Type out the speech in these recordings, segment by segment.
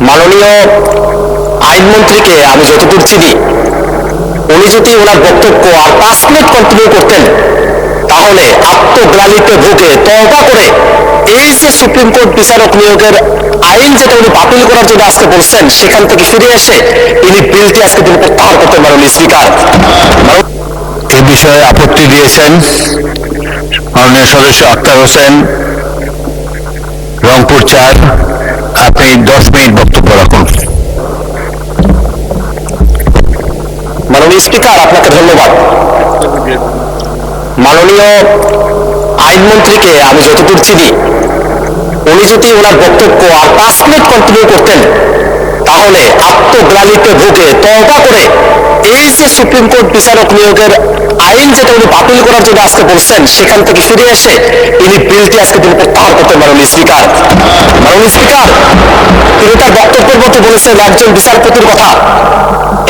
মাননীয় আইনমন্ত্রীকে আমি যতদূর চিনি, উনি যদি ওনার বক্তব্য আর 5 মিনিট কন্টিনিউ করতেন তাহলে আত্মগ্লানিতে ভুগে তওবা করে এই যে সুপ্রিম কোর্ট বিচারক নিয়োগের আইন যেটা উনি বাতিল করার জন্য আজকে বলছেন, সেখান থেকে ফিরে এসে তিনি বিলটি আজকে তিনি প্রত্যাহার করতেন। মাননীয় স্পিকার, এই বিষয়ে আপত্তি দিয়েছেন মাননীয় সদস্য আক্তার হোসেন, রংপুর 4। আপনি 10 মিনিট বক্তব্য রাখুন। মাননীয় স্পিকার, আপনাকে ধন্যবাদ। মাননীয় আইনমন্ত্রীকে আমি যতদূর চিনি, উনি যদি ওনার বক্তব্য আর 5 মিনিট কন্টিনিউ করতেন তাহলে আত্মগ্লানিতে ভুগে তওবা করে এই যে সুপ্রিম কোর্ট বিচারক নিয়োগের আইন যেটা উনি বাতিল করার জন্য আজকে বলছেন, সেখান থেকে ফিরে এসে তিনি বিলটি আজকে তিনি প্রত্যাহার করতেন। মাননীয় স্পিকার, তিনি তার বক্তব্যের মধ্যে বলেছেন একজন বিচারপতির কথা,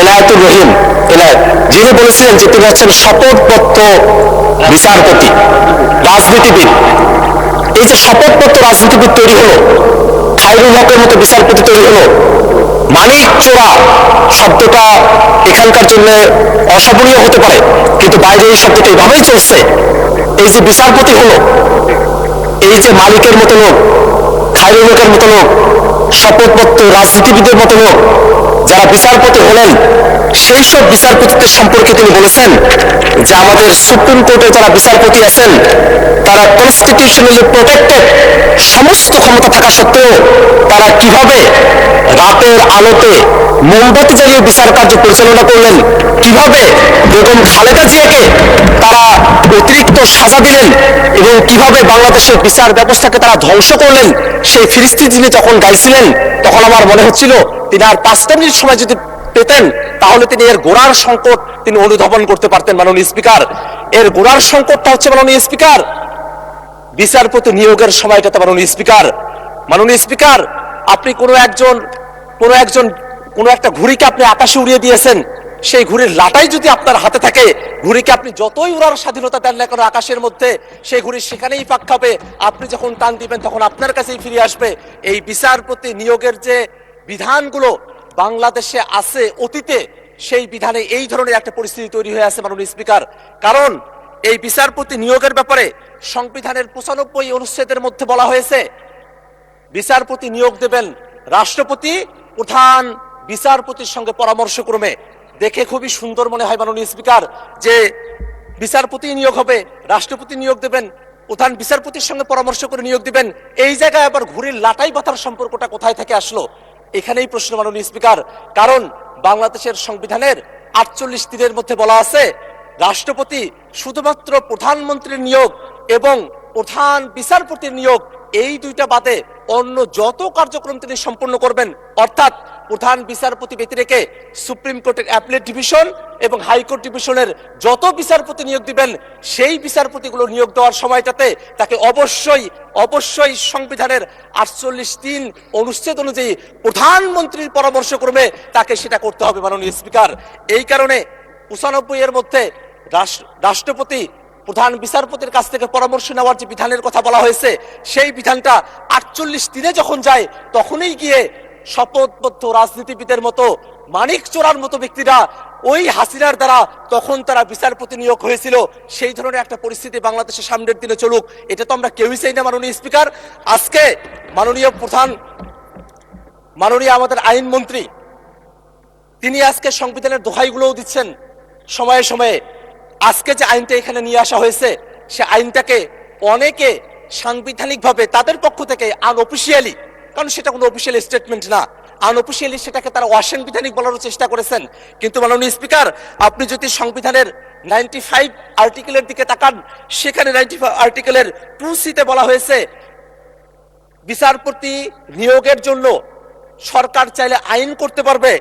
এনায়েতুর রহিম এনায়েত, যিনি বলেছিলেন যে তিনি হচ্ছেন শপথপত্র বিচারপতি, রাজনীতিবিদ। এই যে শপথপত্র রাজনীতিবিদ তৈরি হলো, খায়রুল হকের মতো বিচারপতি তৈরি হলো, মানিক চোরা শব্দটা এখানকার জন্য অশোভনীয় হতে পারে, কিন্তু বাইরে এই শব্দটা এইভাবেই চলছে। এই যে বিচারপতি হলো, এই যে মালিকের মতো লোক, খায়রুল হকের মতো লোক, শপথপত্র রাজনীতিবিদের মতো লোক যারা বিচারপতি হলেন, সেই সব বিচারপতিদের সম্পর্কে তিনি বলেছেন যে আমাদের সুপ্রিম কোর্টে যারা বিচারপতি আছেন তারা কনস্টিটিউশনালি প্রোটেক্টেড, সমস্ত ক্ষমতা থাকা সত্ত্বেও তারা কিভাবে রাতের আলোতে মোমবাতি জ্বালিয়ে বিচার কার্য পরিচালনা করলেন, কিভাবে বেগম খালেদা জিয়াকে তারা অতিরিক্ত সাজা দিলেন এবং কিভাবে বাংলাদেশের বিচার ব্যবস্থাকে তারা ধ্বংস করলেন, সেই ফিরিস্তি যিনি যখন গাইছিলেন তখন আমার মনে হচ্ছিল তিনি আর 5টা মিনিট সময় যদি পেতেন তাহলে তিনি এর গোড়ার সংকট তিনি অনুধাবন করতে পারতেন। মাননীয় স্পিকার, এর গোড়ার সংকটটা হচ্ছে মাননীয় স্পিকার বিচারপতি নিয়োগের সময়টাতে। মাননীয় স্পিকার, আপনি কোনো একটা ঘুড়িকে আপনি আকাশে উড়িয়ে দিয়েছেন, সেই ঘুড়ির লাটাই যদি আপনার হাতে থাকে, ঘুড়িকে আপনি যতই উড়ার স্বাধীনতা দেন না কেন আকাশের মধ্যে, সেই ঘুড়ি সেখানেই পাক খাবে। আপনি যখন টান দিবেন তখন আপনার কাছেই ফিরে আসবে। এই বিচারপতি নিয়োগের যে বিধানগুলো বাংলাদেশে আছে অতীতে, সেই বিধানে এই ধরনের একটা পরিস্থিতি তৈরি হয়ে আছে মাননীয় স্পিকার। কারণ এই বিচারপতি নিয়োগের ব্যাপারে সংবিধানের 95 অনুচ্ছেদের মধ্যে বলা হয়েছে বিচারপতি নিয়োগ দেবেন রাষ্ট্রপতি প্রধান বিচারপতির সঙ্গে পরামর্শক্রমে। দেখে খুবই সুন্দর মনে হয় মাননীয় স্পিকার যে বিচারপতি নিয়োগ হবে, রাষ্ট্রপতি নিয়োগ দেবেন, প্রধান বিচারপতির সঙ্গে পরামর্শ করে নিয়োগ দিবেন। এই জায়গায় আবার ঘুড়ির লাটাই বাঁধার সম্পর্কটা কোথায় থেকে আসলো? এখানেই প্রশ্ন মাননীয় স্পিকার। কারণ বাংলাদেশের সংবিধানের 48 মধ্যে বলা আছে রাষ্ট্রপতি শুধুমাত্র প্রধানমন্ত্রীর নিয়োগ এবং প্রধান বিচারপতির নিয়োগ, এই দুইটা বাদে অন্য যত কার্যক্রম তিনি সম্পন্ন করবেন, অর্থাৎ প্রধান বিচারপতি ব্যতি রেখে সুপ্রিম কোর্টের অ্যাপিলেট ডিভিশন এবং হাইকোর্ট ডিভিশনের যত বিচারপতি নিয়োগ দিবেন, সেই বিচারপতিগুলো নিয়োগ দেওয়ার সময়টাতে তাকে অবশ্যই সংবিধানের 48 অনুচ্ছেদ অনুযায়ী প্রধানমন্ত্রীর পরামর্শক্রমে তাকে সেটা করতে হবে মাননীয় স্পিকার। এই কারণে 95 মধ্যে রাষ্ট্রপতি প্রধান বিচারপতির কাছ থেকে পরামর্শ নেওয়ার যে বিধানের কথা বলা হয়েছে, সেই বিধানটা 48 যখন যায় তখনই গিয়ে শপথবদ্ধ রাজনীতিবিদের মতো মানিক চোরার মতো ব্যক্তিরা ওই হাসিনার দ্বারা তখন তারা বিচারপতি নিয়োগ হয়েছিল। সেই ধরনের একটা পরিস্থিতি বাংলাদেশের সামনের দিনে চলুক, এটা তো আমরা কেউই চাই না মাননীয় স্পিকার। আজকে মাননীয় আমাদের আইনমন্ত্রী তিনি আজকে সংবিধানের দোহাইগুলোও দিচ্ছেন সময়ে সময়ে। আজকে যে আইনটা এখানে নিয়ে আসা হয়েছে, সে আইনটাকে অনেকে সাংবিধানিকভাবে তাদের পক্ষ থেকে আনঅফিসিয়ালি, কারণ সেটা কোনো অফিসিয়াল স্টেটমেন্ট না, আনঅফিসিয়ালি সেটাকে তারা অসাংবিধানিক বলার চেষ্টা করেছেন। কিন্তু মাননীয় স্পিকার, আপনি যদি সংবিধানের 95 আর্টিকেলের দিকে তাকান, সেখানে 95 আর্টিকেলের 2C বলা হয়েছে বিচারপতি নিয়োগের জন্য সরকার চাইলে আইন করতে পারবে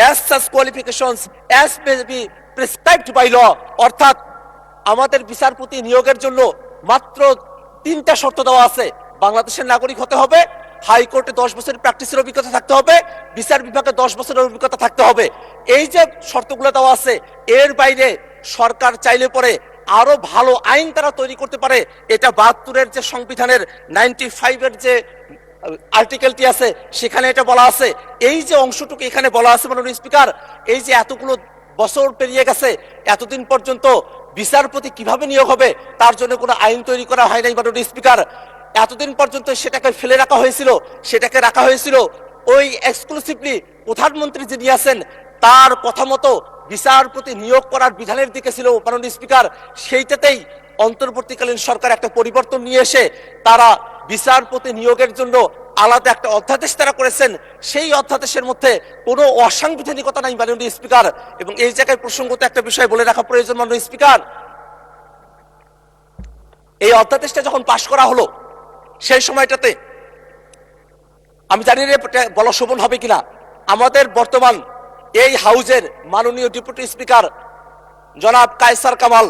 as such qualifications as may be prescribed by law। অর্থাৎ আমাদের বিচারপতি নিয়োগের জন্য মাত্র 3টা শর্ত দেওয়া আছে। বাংলাদেশের নাগরিক হতে হবে, হাইকোর্টে 10 বছরের প্র্যাকটিসের অভিজ্ঞতা থাকতে হবে, বিচার বিভাগে 10 বছরের অভিজ্ঞতা থাকতে হবে। এই যে শর্তগুলো দেওয়া আছে, এর বাইরে সরকার চাইলে পরে আরো ভালো আইন তারা তৈরি করতে পারে। এটা 72 যে সংবিধানের 95 যে আর্টিকেলটি আছে সেখানে এটা বলা আছে। এই যে অংশটুকু এখানে বলা আছে মাননীয় স্পিকার, এই যে এতগুলো বছর পেরিয়ে গেছে, এতদিন পর্যন্ত বিচারপতি কিভাবে নিয়োগ হবে তার জন্য কোনো আইন তৈরি করা হয় নাই মাননীয় স্পিকার। এতদিন পর্যন্ত সেটাকে ফেলে রাখা হয়েছিল, সেটাকে রাখা হয়েছিল ওই এক্সক্লুসিভলি প্রধানমন্ত্রী যিনি আছেন তার কথা মতো বিচারপতি নিয়োগ করার বিধানের দিকে ছিল মাননীয় স্পিকার। সেইটাতেই অন্তর্বর্তীকালীন সরকার একটা পরিবর্তন নিয়ে এসে তারা বিচারপতি নিয়োগের জন্য আলাদা একটা অধ্যাদেশ তারা করেছেন। সেই অধ্যাদেশের মধ্যে কোনো অসাংবিধানিকতা নাই মাননীয় স্পিকার। এবং এই জায়গায় প্রসঙ্গত একটা বিষয় বলে রাখা প্রয়োজন মাননীয় স্পিকার, এই অধ্যাদেশটা যখন পাশ করা হলো সেই সময়টাতে আমি জানি না বলা শোভন হবে কিনা, আমাদের বর্তমান এই হাউজের মাননীয় ডেপুটি স্পিকার জনাব কায়সার কামাল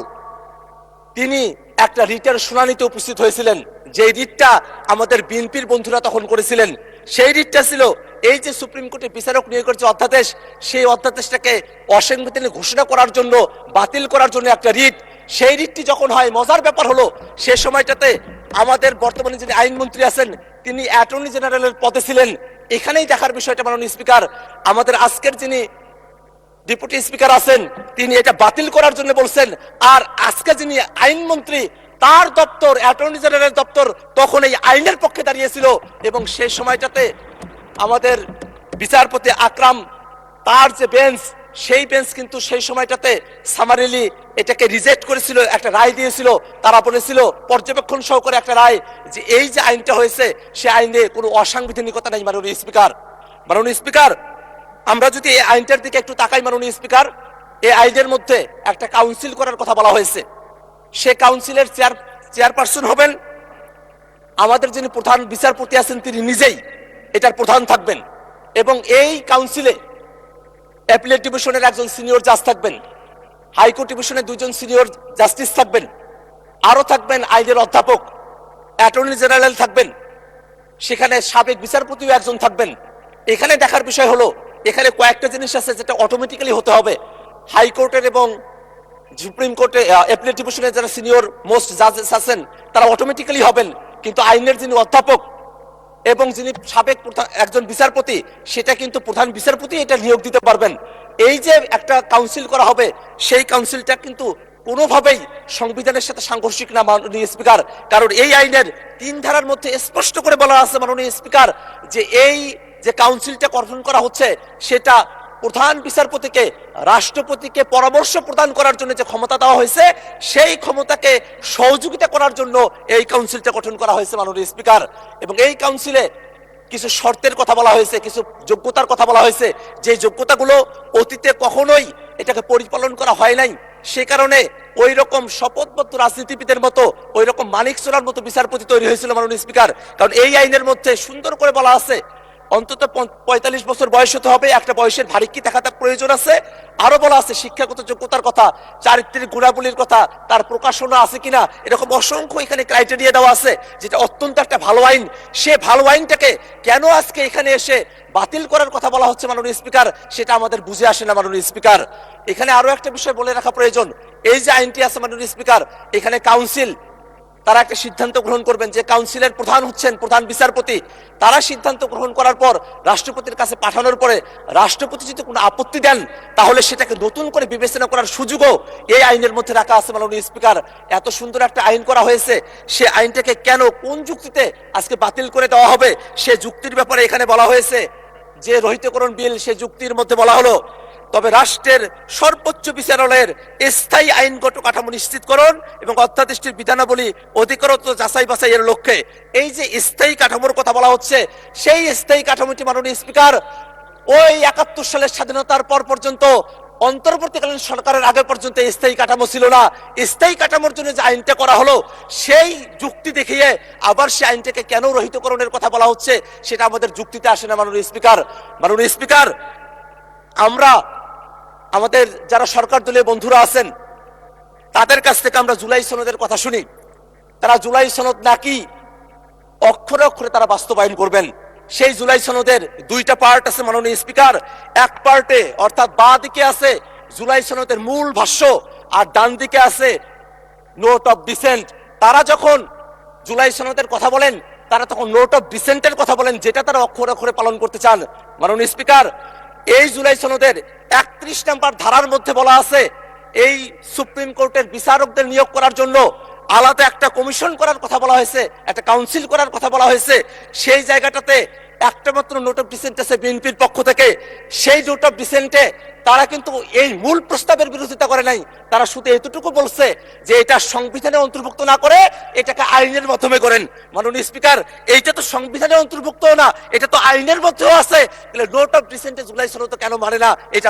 তিনি একটা রিটের শুনানিতে উপস্থিত হয়েছিলেন। যে রিটটা আমাদের বিএনপির বন্ধুরা তখন করেছিলেন, সেই রিটটা ছিল এই যে সুপ্রিম কোর্টে বিচারক নিয়োগের যে অধ্যাদেশ, সেই অধ্যাদেশটাকে অসাংবিধানিক ঘোষণা করার জন্য, বাতিল করার জন্য একটা রিট। সেই রিটটি যখন হয়, মজার ব্যাপার হলো সে সময়টাতে আমাদের বর্তমানে যিনি আইনমন্ত্রী আছেন তিনি অ্যাটর্নি জেনারেলের পদে ছিলেন। এখানেই দেখার বিষয়টা মাননীয় স্পিকার, আমাদের আজকের যিনি ডেপুটি স্পিকার আছেন তিনি এটা বাতিল করার জন্য বলছেন, আর আজকে যিনি আইনমন্ত্রী তার দপ্তর অ্যাটর্নি জেনারেলের দপ্তর তখন এই আইনের পক্ষে দাঁড়িয়েছিল। এবং সেই সময়টাতে আমাদের বিচারপতি আকরাম তার যে বেঞ্চ, সেই বেঞ্চ কিন্তু সেই সময়টাতে সামারিলি এটাকে রিজেক্ট করেছিল, একটা রায় দিয়েছিল। তারা বলেছিল পর্যবেক্ষণ সহকারে একটা রায় যে এই যে আইনটা হয়েছে সে আইনে কোনো অসাংবিধানিকতা নাই মাননীয় স্পিকার। মাননীয় স্পিকার, আমরা যদি এই আইনটার দিকে একটু তাকাই মাননীয় স্পিকার, এই আইনের মধ্যে একটা কাউন্সিল করার কথা বলা হয়েছে। সে কাউন্সিলের চেয়ারপারসন হবেন আমাদের যিনি প্রধান বিচারপতি আছেন তিনি নিজেই এটার প্রধান থাকবেন। এবং এই কাউন্সিলে অ্যাপিলেট ডিভিশনের একজন সিনিয়র জাজ থাকবেন, হাইকোর্ট ডিভিশনের দুজন সিনিয়র জাস্টিস থাকবেন, আরো থাকবেন আইনের অধ্যাপক, অ্যাটর্নি জেনারেল থাকবেন, সেখানে সাবেক বিচারপতিও একজন থাকবেন। এখানে দেখার বিষয় হলো এখানে কয়েকটা জিনিস আছে যেটা অটোমেটিক্যালি হতে হবে। হাইকোর্টের এবং সুপ্রিম কোর্টে অ্যাপিলেট ডিভিশনের যারা সিনিয়র মোস্ট জাজেস আছেন তারা অটোমেটিক্যালি হবেন, কিন্তু আইনের যিনি অধ্যাপক এবং যিনি সাবেক একজন বিচারপতি সেটা কিন্তু প্রধান বিচারপতি এটা নিয়োগ দিতে পারবেন। এই যে একটা কাউন্সিল করা হবে সেই কাউন্সিলটা কিন্তু কোনোভাবেই সংবিধানের সাথে সাংঘর্ষিক না মাননীয় স্পিকার, কারণ এই আইনের 3 ধারার মধ্যে স্পষ্ট করে বলা আছে মাননীয় স্পিকার যে এই যে কাউন্সিলটা গঠন করা হচ্ছে সেটা প্রধান বিচারপতিকে রাষ্ট্রপতিকে পরামর্শ প্রদান করার জন্য যে ক্ষমতা দেওয়া হয়েছে সেই ক্ষমতাকে সহযোগিতা করার জন্য এই কাউন্সিলটা গঠন করা হয়েছে মাননীয় স্পিকার। এবং এই কাউন্সিলে কিছু শর্তের কথা বলা হয়েছে, কিছু যোগ্যতার কথা বলা হয়েছে, যে যোগ্যতাগুলো অতীতে কখনোই এটাকে পরিপালন করা হয় নাই। সে কারণে ওই রকম শপথবদ্ধ রাজনীতিবিদের মতো ওই রকম মানিক চোরার মতো বিচারপতি তৈরি হয়েছিল মাননীয় স্পিকার। কারণ এই আইনের মধ্যে সুন্দর করে বলা আছে অন্তত 45 বছর বয়স হতে হবে, একটা বয়সের ভারিক্কি দেখাতে প্রয়োজন আছে। আরো বলা আছে শিক্ষাগত যোগ্যতার কথা, চারিত্রিক গুণাবলীর কথা, তার প্রকাশনা আছে কিনা, এরকম অসংখ্য এখানে ক্রাইটেরিয়া দেওয়া আছে, যেটা অত্যন্ত একটা ভালো আইন। সে ভালো আইনটাকে কেন আজকে এখানে এসে বাতিল করার কথা বলা হচ্ছে মাননীয় স্পিকার, সেটা আমাদের বুঝে আসে না মাননীয় স্পিকার। এখানে আরো একটা বিষয় বলে রাখা প্রয়োজন, এই যে আইনটি আছে মাননীয় স্পিকার, এখানে কাউন্সিল তারা একটা সিদ্ধান্ত গ্রহণ করবেন যে কাউন্সিলের প্রধান হচ্ছেন প্রধান বিচারপতি। তারা সিদ্ধান্ত গ্রহণ করার পর রাষ্ট্রপতির কাছে পাঠানোর পরে রাষ্ট্রপতি যদি কোনো আপত্তি দেন তাহলে সেটাকে নতুন করে বিবেচনা করার সুযোগও এই আইনের মধ্যে রাখা আছে মাননীয় স্পিকার। এত সুন্দর একটা আইন করা হয়েছে, সে আইনটাকে কেন কোন যুক্তিতে আজকে বাতিল করে দেওয়া হবে সে যুক্তির ব্যাপারে এখানে বলা হয়েছে। যে রহিতকরণ বিল সে যুক্তির মধ্যে বলা হলো তবে রাষ্ট্রের সর্বোচ্চ বিচারালয়ের স্থায়ী আইনগত কাঠামো নিশ্চিতকরণ এবং অধ্যাদেশটির বিধানাবলী অধিকতর যাচাই বাছাইয়ের লক্ষ্যে এই যে স্থায়ী কাঠামোর কথা বলা হচ্ছে সেই স্থায়ী কাঠামোটি মাননীয় স্পিকার ওই 71 সালের স্বাধীনতার পর পর্যন্ত অন্তর্বর্তীকালীন সরকারের আগে পর্যন্ত স্থায়ী কাঠামো ছিল না। স্থায়ী কাঠামোর জন্য যে আইনটা করা হলো সেই যুক্তি দেখিয়ে আবার সেই আইনটাকে কেন রহিতকরণের কথা বলা হচ্ছে সেটা আমাদের যুক্তিতে আসে না মাননীয় স্পিকার। মাননীয় স্পিকার, আমরা আমাদের যারা সরকার দলীয় বন্ধুরা আছেন তাদের কাছ থেকে আমরা জুলাই সনদের কথা শুনি, তারা জুলাই সনদ নাকি অক্ষরে অক্ষরে তারা বাস্তবায়ন করবেন। সেই জুলাই সনদের 2টা পার্ট আছে মাননীয় স্পিকার। এক পার্টে অর্থাৎ বাঁ দিকে আছে জুলাই সনদের মূল ভাষ্য আর ডান দিকে আছে নোট অফ ডিসেন্ট। তারা যখন জুলাই সনদের কথা বলেন তারা তখন নোট অফ ডিসেন্টের কথা বলেন, যেটা তারা অক্ষরে অক্ষরে পালন করতে চান। মাননীয় স্পিকার, এই জুলাই সনদের 31 নম্বর ধারার মধ্যে বলা আছে এই সুপ্রিম কোর্টের বিচারকদের নিয়োগ করার জন্য আলাদা একটা কমিশন করার কথা বলা হয়েছে, একটা কাউন্সিল করার কথা বলা হয়েছে। সেই জায়গাটাতে একটা মাত্র নোট অফ ডিসেন্ট আছে বিএনপির পক্ষ থেকে। সেই নোট অফ ডিসেন্টে তারা কিন্তু এই মূল প্রস্তাবের বিরোধিতা করে নাই, তারা শুধু এতটুকু বলছে যে এটা সংবিধানে অন্তর্ভুক্ত না করে এটাকে আইনের মাধ্যমে করেন। মাননীয় স্পিকার, এইটা তো সংবিধানে অন্তর্ভুক্ত না, এটা তো আইনের মধ্যেও আছে। তাহলে নোট অফ ডিসেন্টে জুলাই সনদ কেন মানে না, এটা